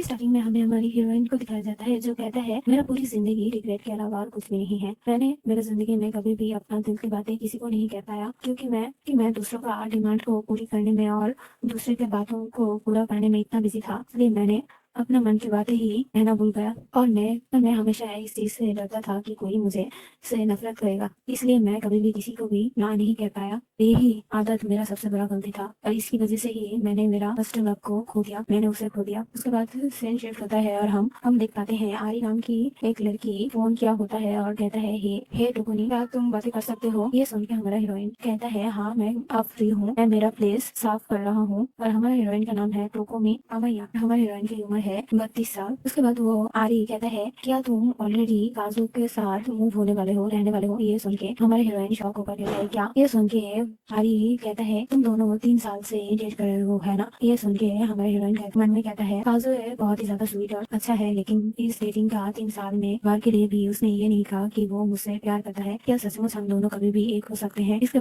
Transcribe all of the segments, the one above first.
Starting में हमें हमारी हीरोइन को दिखाया जाता है जो कहता है मेरा पूरी जिंदगी रिग्रेट के अलावा और कुछ भी नहीं है। मैंने मेरी जिंदगी में कभी भी अपना दिल की बातें किसी को नहीं कह पाया क्योंकि मैं दूसरों का डिमांड को पूरी करने में और दूसरे की बातों को पूरा करने में इतना बिजी था, इसलिए मैंने अपना मन की बातें ही कहना भूल गया। और मैं हमेशा इस चीज से डरता था कि कोई मुझे से नफरत करेगा, इसलिए मैं कभी भी किसी को भी ना नहीं कह पाया। यही आदत मेरा सबसे बड़ा गलती था और इसकी वजह से ही मैंने मेरा फर्स्ट लव को खो दिया, मैंने उसे खो दिया। उसके बाद सीन शिफ्ट होता है और हम देख पाते हैं आरी नाम की एक लड़की फोन किया होता है और कहता है हे टुकुनी, क्या तुम बातें कर सकते हो? ये सुन के हमारा हीरोइन कहता है हाँ मैं अब फ्री हूँ, मैं मेरा प्लेस साफ कर रहा हूँ। और हमारा हीरोइन का नाम है टोकोमी अमैया। हमारे हीरोइन की उम्र है 32 साल। उसके बाद वो आरी कहता है क्या तुम ऑलरेडी काजू के साथ मूव होने वाले हो, रहने वाले हो? ये सुन के हमारे हीरोइन शॉक होकर कहता है क्या? ये सुन के आरी कहता है तुम दोनों 3 साल से डेट कर रहे हो है ना? ये सुन के हमारे हीरोइन मन में कहता है काजू है बहुत ही ज्यादा स्वीट और अच्छा है, लेकिन इस डेटिंग का 3 साल में बार के लिए भी उसने ये नहीं कहा कि वो मुझसे प्यार करता है। क्या सचमुच हम दोनों कभी भी एक हो सकते हैं? इसके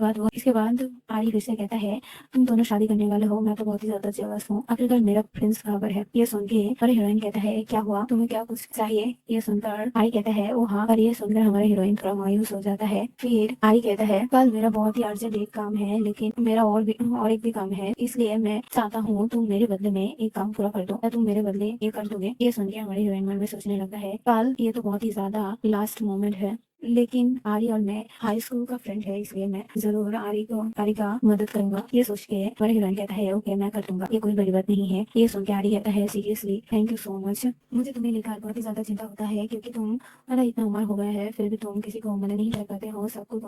बाद आरी फिर से कहता है तुम दोनों शादी करने वाले हो, मैं तो बहुत ही ज्यादा जेलस हूँ, आखिरकार मेरा प्रिंस खबर है। ये सुन के हमारे हीरोइन कहता है क्या हुआ, तुम्हें क्या कुछ चाहिए? ये सुनकर आरी कहता है ओ हाँ। और ये सुनकर हमारे हीरोइन थोड़ा मायूस हो जाता है। फिर आरी कहता है कल मेरा बहुत ही अर्जेंट एक काम है, लेकिन मेरा और एक भी काम है, इसलिए मैं चाहता हूँ तुम मेरे बदले में एक काम पूरा कर दो। क्या तुम मेरे बदले ये कर दोगे? ये सुन के हमारे हीरोइन मन में सोचने लगता है कल ये तो बहुत ही ज्यादा लास्ट मोमेंट है, लेकिन आरी और मैं हाई स्कूल का फ्रेंड है, इसलिए मैं जरूर आरी का मदद करूंगा। ये सोच के हमारे हीरोइन कहता है ओके मैं कर दूंगा, ये कोई बड़ी बात नहीं है। ये सुन के आरी कहता है seriously thank you so much, मुझे तुम्हें लेकर बहुत ही ज्यादा चिंता होता है क्योंकि तुम्हारा इतना उम्र हो गया है फिर भी तुम किसी को मना नहीं कर पाते हो, सबको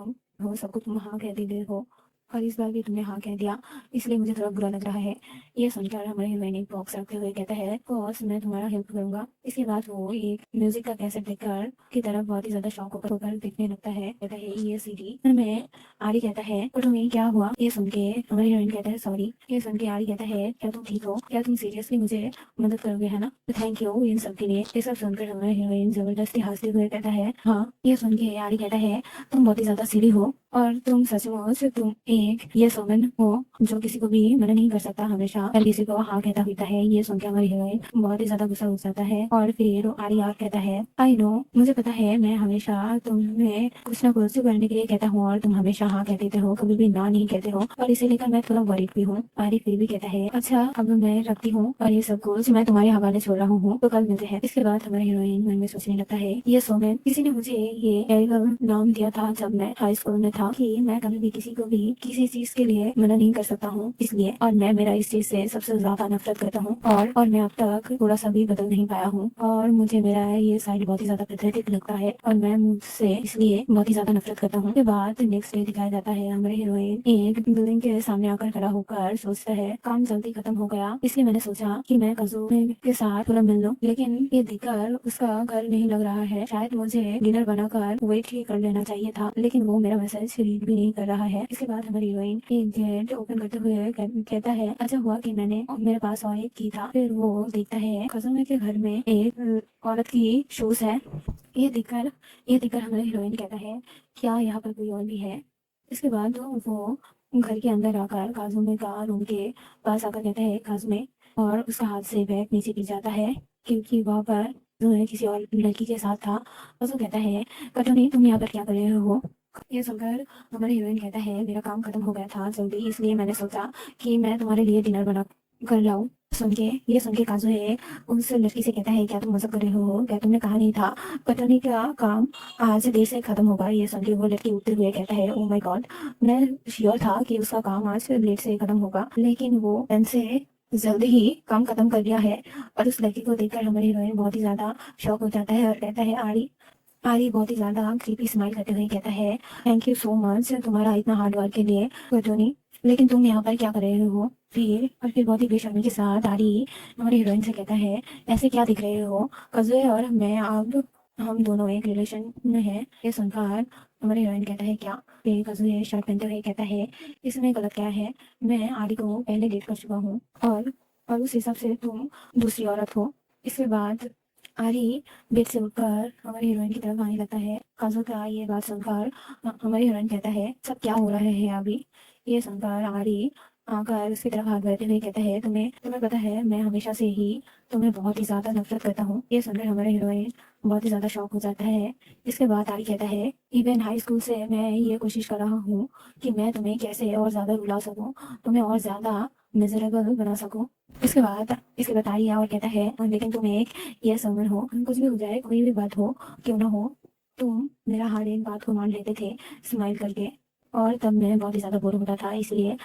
तुम हाँ कह देते हो और इस बार भी तुमने हाँ कह दिया, इसलिए मुझे थोड़ा बुरा लग रहा है। ये सुनकर हमारे हीरोइन एक बॉक्स रखते हुए कहता है बॉस मैं तुम्हारा हेल्प करूंगा। इसके बाद वो एक म्यूजिक का कैसेट देखकर की तरफ बहुत ही ज्यादा शौक होकर देखने लगता है। कहता है ये सीडी में आरी कहता है और तुम्हें क्या हुआ? ये सुन के हमारी हीरोइन कहता है सॉरी। ये सुन के आरी कहता है क्या तुम ठीक हो? क्या तुम सीरियसली मुझे मदद करोगे है ना? तो थैंक यू इन सब के लिए। ये सब सुनकर हमारा हीरोइन जबरदस्ती हंसते हुए कहता है हाँ। ये सुन के आरी कहता है तुम बहुत ही ज्यादा सीधी हो और तुम सचमुच तुम एक ये वुमन हो जो किसी को भी मना नहीं कर सकता, हमेशा हर किसी को हाँ कहता पीता है। ये सुन के हमारी हीरोइन बहुत ही ज्यादा गुस्सा हो जाता है और फिर आरी और कहता है आई नो, मुझे पता है मैं हमेशा तुम्हें कुछ ना कुछ करने के लिए कहता हूँ और तुम हमेशा हाँ कह देते हो, कभी भी ना नहीं कहते हो और इसे लेकर मैं थोड़ा वरीड भी हूँ। आरी फिर भी कहता है अच्छा अब मैं रखती हूँ और ये सब कुछ मैं तुम्हारे हवाले छोड़ रहा हूँ, तो कल मिलते हैं। इसके बाद हमारे हीरोइन मन में सोचने लगता है ये सोमेन किसी ने मुझे ये एरियल नाम दिया था जब मैं हाई स्कूल में था कि मैं कभी भी किसी को भी किसी चीज के लिए मना नहीं कर सकता हूँ, इसलिए और मैं मेरा इस चीज से सबसे ज्यादा नफरत करता हूँ और मैं अब तक थोड़ा सा भी बदल नहीं पाया हूँ और मुझे मेरा ये साइड बहुत ही ज्यादा पैथेटिक लगता है और मैं मुझसे इसलिए बहुत ही ज्यादा नफरत करता हूँ। उसके बाद नेक्स्ट डे दिखाया जाता है हमारे हीरोइन एक बिल्डिंग के सामने आकर खड़ा होकर सोचता है काम जल्दी खत्म हो गया, इसलिए मैंने सोचा कि मैं कजू के साथ थोड़ा मिल लूं, लेकिन ये देखकर उसका घर नहीं लग रहा है, शायद मुझे डिनर बनाकर वेट ही कर लेना चाहिए था, लेकिन वो मेरा मैसेज रीड भी नहीं कर रहा है। इसके बाद हमारी हीरोइन एक गेट ओपन करते हुए कहता है अच्छा हुआ कि मैंने मेरे पास और एक की था। फिर वो देखता है खजूमे के घर में एक औरत की शूज है। ये देखकर हमारा हीरोइन कहता है क्या यहाँ पर कोई और भी है? इसके बाद वो घर के अंदर आकर काजुमे का रूम के पास आकर कहता है काजुमे, और उसका हाथ से बैग नीचे गिर जाता है क्योंकि वहाँ पर जो किसी और लड़की के साथ था। और वो कहता है कटोनी तुम यहाँ पर क्या कर रहे हो? ये सुनकर हमारे हीरोइन कहता है मेरा काम खत्म हो गया था जल्दी, इसलिए मैंने सोचा कि मैं तुम्हारे लिए डिनर बना कर लाऊं। ये सुन के काजू है उस लड़की से कहता है क्या तुम मजाक कर रहे हो? क्या तुमने कहा नहीं था कटोनी का काम आज देर से खत्म होगा? ये सुन के वो लड़की उठते हुए कहता है ओ माय गॉड, मैं श्योर था कि उसका काम आज लेट से खत्म होगा, लेकिन वो पेन से जल्दी ही काम खत्म कर दिया है। और उस लड़की को देखकर हमारी हीरोइन बहुत ही ज्यादा शॉक हो जाता है और कहता है आरी बहुत ही ज्यादा क्रीपी स्माइल करते हुए कहता है थैंक यू सो मच तुम्हारा इतना हार्ड वर्क के लिए कटोनी, लेकिन तुम यहाँ पर क्या कर रहे हो? फिर बहुत ही बेशर्मी के साथ आरी हमारी हीरोइन से कहता है ऐसे क्या दिख रहे हो? कजुए और मैं अब हम दोनों एक रिलेशन में हैं। ये सुनकर हमारे हीरोइन कहता है क्या? फिर कजुए शर्ट पहनते हुए कहता है इसमें गलत क्या है? मैं आरी को पहले डेट कर चुका हूँ और उस हिसाब से तुम दूसरी औरत हो। इसके बाद आरी बेड से उठकर हमारी हीरोइन की तरफ आने लगता है। काजू का ये बात सुनकर हमारी हीरोइन कहता है सब क्या हो रहा है अभी? ये सुनकर आरी आकर उसकी तरफ हाथ बढ़ाते हुए कहता है, तुम्हें तुम्हें पता है मैं हमेशा से ही तुम्हें बहुत ही ज़्यादा नफरत करता हूँ। ये सुनकर हमारा हीरोइन बहुत ही ज़्यादा शॉक हो जाता है। इसके बाद आरी कहता है, इवन हाई स्कूल से मैं ये कोशिश कर रहा हूँ कि मैं तुम्हें कैसे और ज़्यादा रुला सकूँ, तुम्हें और ज़्यादा मिजरेबल बना सकूँ। इसके बाद आरी और कहता है, लेकिन तुम एक ये समर हो, कुछ भी हो जाए, कोई भी बात हो क्यों ना हो, तुम मेरा हर एक बात को मान लेते थे स्माइल करके। और तब मैं बहुत ही ज़्यादा बोर होता था, इसलिए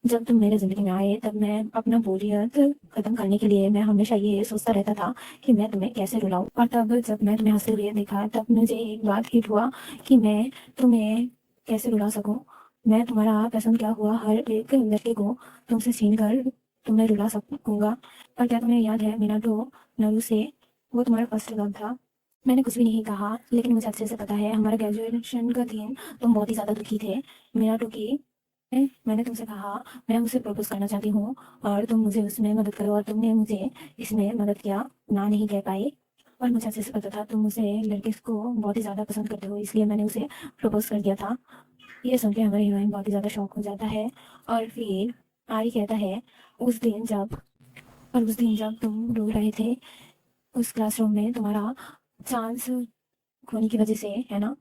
जब तुम मेरे ज़िंदगी में आए तब मैं अपना बोरियत खत्म करने के लिए मैं हमेशा ये सोचता रहता था कि मैं तुम्हें कैसे रुलाऊं। और तब जब मैं तुम्हें हंसते हुए देखा तब मुझे एक बात हिट हुआ कि मैं तुम्हें कैसे रुला सकूं। मैं तुम्हारा पसंद क्या हुआ हर एक लड़के को तुमसे छीन कर तुम्हें रुला सकूंगा। और क्या तुम्हें याद है मीनाटो नरू से, वो तुम्हारा फर्स्ट लव था। मैंने कुछ भी नहीं कहा, लेकिन मुझे अच्छे से पता है हमारा ग्रेजुएशन का दिन तुम बहुत ही ज़्यादा दुखी थे मीनाटो की। मैंने तुमसे कहा मैं उसे प्रपोज करना चाहती हूँ और तुम मुझे उसमें मदद करो, और तुमने मुझे इसमें मदद किया, ना नहीं कह पाई। और मुझे अच्छे से पता था तुम उसे लड़के को बहुत ही ज़्यादा पसंद करते हो, इसलिए मैंने उसे प्रपोज कर दिया था। ये सुन के हमारा हीरोइन बहुत ही ज़्यादा शॉक हो जाता है। और फिर आरी कहता है, उस दिन जब उस दिन जब तुम रो रहे थे उस क्लासरूम में तुम्हारा चांस खोने की वजह से, है ना,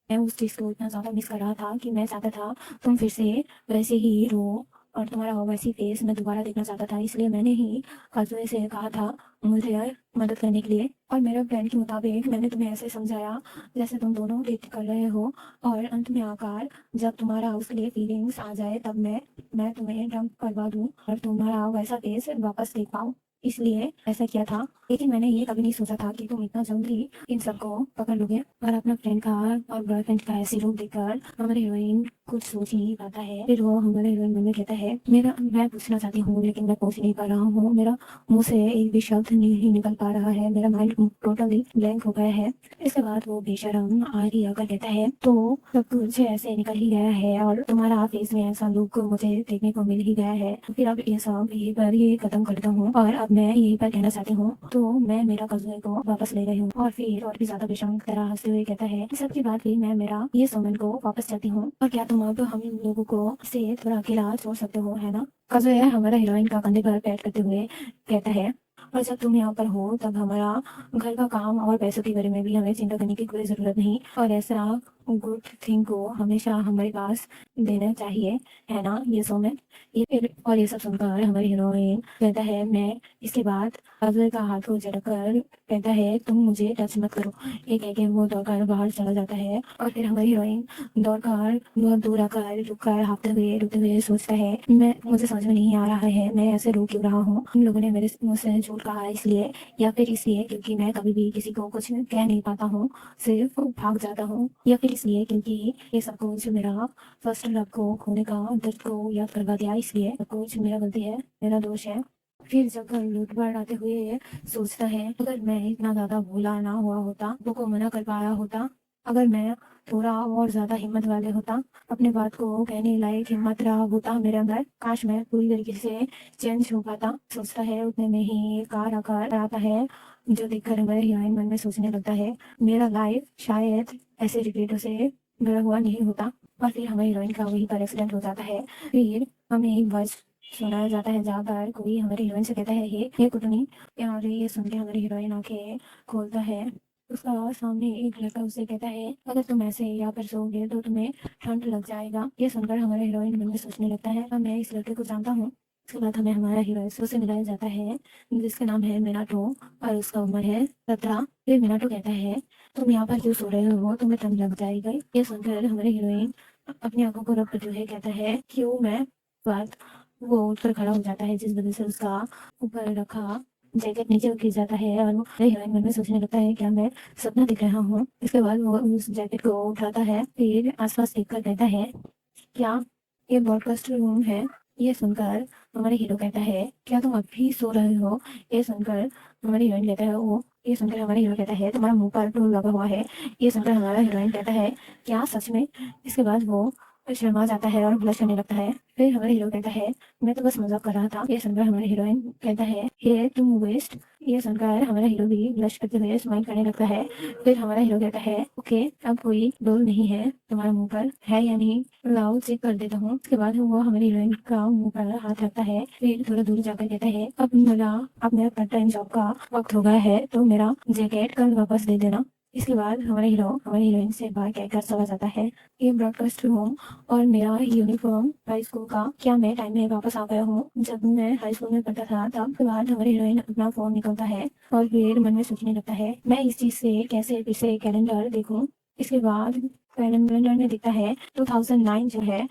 मैं उस चीज़ को इतना ज़्यादा मिस कर रहा था कि मैं चाहता था तुम फिर से वैसे ही रो, और तुम्हारा वो वैसी फेस मैं दोबारा देखना चाहता था। इसलिए मैंने ही काजुए से कहा था मुझे मदद करने के लिए। और मेरे प्लान के मुताबिक मैंने तुम्हें ऐसे समझाया जैसे तुम दोनों डेट कर रहे हो, और अंत में आकर जब तुम्हारा उसके लिए फीलिंग्स आ जाए तब मैं तुम्हें डंप करवा दूँ और तुम्हारा वैसा फेस वापस देख पाऊँ, इसलिए ऐसा किया था। लेकिन मैंने ये कभी नहीं सोचा था कि तुम इतना जल्दी इन सबको पकड़ लोगे। और अपना फ्रेंड का और बॉयफ्रेंड का ऐसे रूप देखकर हमारे हीरोइन कुछ सोच ही नहीं पाता है। फिर वो हमारे हीरोइन मन में कहता है, मेरा मैं पूछना चाहती हूँ लेकिन मैं पूछ नहीं पा रहा हूँ, मेरा मुंह से एक भी शब्द नहीं निकल पा रहा है, मेरा माइंड टोटली ब्लैंक हो गया है। इसके बाद वो बेशरम आगे आकर कहता है, तो सब कुछ ऐसे निकल ही गया है और तुम्हारा फेस में ऐसा लुक मुझे देखने को मिल ही गया है, फिर अब ये सब यहीं पर ही खत्म करता हूँ और अब मैं यहीं पर कहना चाहती हूँ, तो मैं मेरा कज़न को वापस ले रही हूँ। और फिर और भी ज्यादा बेशरम की तरह हंसते हुए कहता है, इस सब के बाद भी मैं मेरा ये सोमन को वापस चाहती हूँ, और क्या तुम अब हम लोगों को से थोड़ा अकेला छोड़ सकते हो, है ना। कज़न हमारा हीरोइन का कंधे पर पैर करते हुए कहता है, और जब तुम यहाँ पर हो तब हमारा घर का काम और पैसों के बारे में भी हमें चिंता करने की कोई ज़रूरत नहीं, और ऐसा गुड थिंग को हमेशा हमारे पास देना चाहिए, है ना ये सोमन। ये फिर और ये सब सुनकर हमारी हीरोइन कहता है, मैं इसके बाद अजय का हाथ को झटक कर कहता है, तुम मुझे टच मत करो। ये कह के वो दौड़कर बाहर चला जाता है। और फिर हमारी हीरोइन दौड़कर बहुत दूर आकर रुककर हाफते हुए रोते हुए सोचता है, मैं मुझे समझ में नहीं आ रहा है मैं ऐसे रो क्यों रहा हूँ, इन लोगों ने मेरे मुझसे झूठ कहा है इसलिए, या फिर इसलिए क्योंकि मैं कभी भी किसी को कुछ कह नहीं पाता हूँ, सिर्फ भाग जाता हूँ, या फिर इसलिए क्योंकि ये सब कुछ मेरा फर्स्ट लव को खोने का दर्द को याद करवा दिया, इसलिए सब कुछ मेरा गलती है, मेरा दोष है। फिर जब लूट बार आते हुए सोचता है, अगर मैं इतना ज्यादा भोला ना हुआ होता, वो मना कर पाया होता, अगर मैं थोड़ा और ज्यादा हिम्मत वाले होता, अपने बात को कहने लायक हिम्मत रहा होता मेरे अंदर, काश मैं पूरी तरीके से चेंज हो पाता। सोचता है उतने में ही एक कार आकर आता है, जो देखकर हमारे हीरोइन मन में सोचने लगता है, मेरा लाइफ शायद ऐसे रिग्रेटों से भरा हुआ नहीं होता। और फिर हमारी हीरोइन का वहीं पर एक्सीडेंट हो जाता है। फिर हमें एक वॉइस सुनाया जाता है जहाँ पर कोई हमारी हीरोइन से कहता है, ये कुटनी। और ये सुन के हमारी हीरोइन आंखें खोलता है। उसका सामने एक लड़का उससे कहता है, अगर तुम ऐसे यहाँ पर सोओगे तो तुम्हें ठंड लग जाएगा। ये सुनकर हमारा हीरोइन मन में सोचने लगता है, मैं इस लड़के को जानता हूँ। उसके बाद हमें हमारा हीरो से मिलाया जाता है जिसका नाम है मिनाटो, और उसका उम्र है 17। फिर मिनाटो कहता है, तुम यहाँ पर क्यों सो रहे हो, तुम्हें ठंड लग जाएगी। ये सुनकर हमारे हीरोइन अपनी आंखों को रब करते हुए कहता है, क्यों मैं बात। वो उठकर खड़ा हो जाता है जिस वजह से उसका ऊपर रखा जैकेट नीचे गिर जाता है, और वो हीरोइन मन में सोचने लगता है, क्या मैं सपना दिख रहा हूँ। इसके बाद वो उस जैकेट को उठाता है, फिर आसपास देखकर कहता है, क्या ये ब्रॉडकास्ट रूम है। ये सुनकर हमारे हीरो कहता है, क्या तुम अभी सो रहे हो। ये सुनकर हमारी हीरोइन कहता है, वो ये सुनकर हमारा हीरो कहता है, तुम्हारा मुंह पर टूल लगा हुआ है। ये सुनकर हमारा हीरोइन कहता है, क्या सच में। इसके बाद वो फिर शर्मा जाता है और ब्लश करने लगता है। फिर हमारा हीरो कहता है मैं तो बस मजाक कर रहा था। ये सुनकर हमारा हीरोइन कहता है हे तुम वेस्ट। ये सुनकर हमारा हीरो भी ब्लश करते हुए स्माइल करने लगता है। फिर हमारा हीरो कहता है ओके अब कोई डोल नहीं है तुम्हारा मुंह पर, है या नहीं, लाओ चेक कर देता हूँ। उसके बाद वो हमारी हीरोइन का मुंह पर हाथ रखता है। फिर थोड़ा दूर जाकर कहता है अब मेरा पार्ट टाइम जॉब का वक्त हो गया है तो मेरा जैकेट कल वापस दे देना। इसके बाद हमारा हीरो हमारी हीरोइन से बाय कहकर चला जाता है। ये ब्रॉडकास्ट होम और मेरा यूनिफॉर्म हाई स्कूल का, क्या मैं टाइम में वापस आ गया हूँ? जब मैं हाई स्कूल में पढ़ता था तब। के बाद हमारी हीरोइन अपना फोन निकलता है और फिर मन में सोचने लगता है मैं इस चीज से कैसे फिर से कैलेंडर देखूं। इसके बाद कैलेंडर में दिखता है 2009 जो है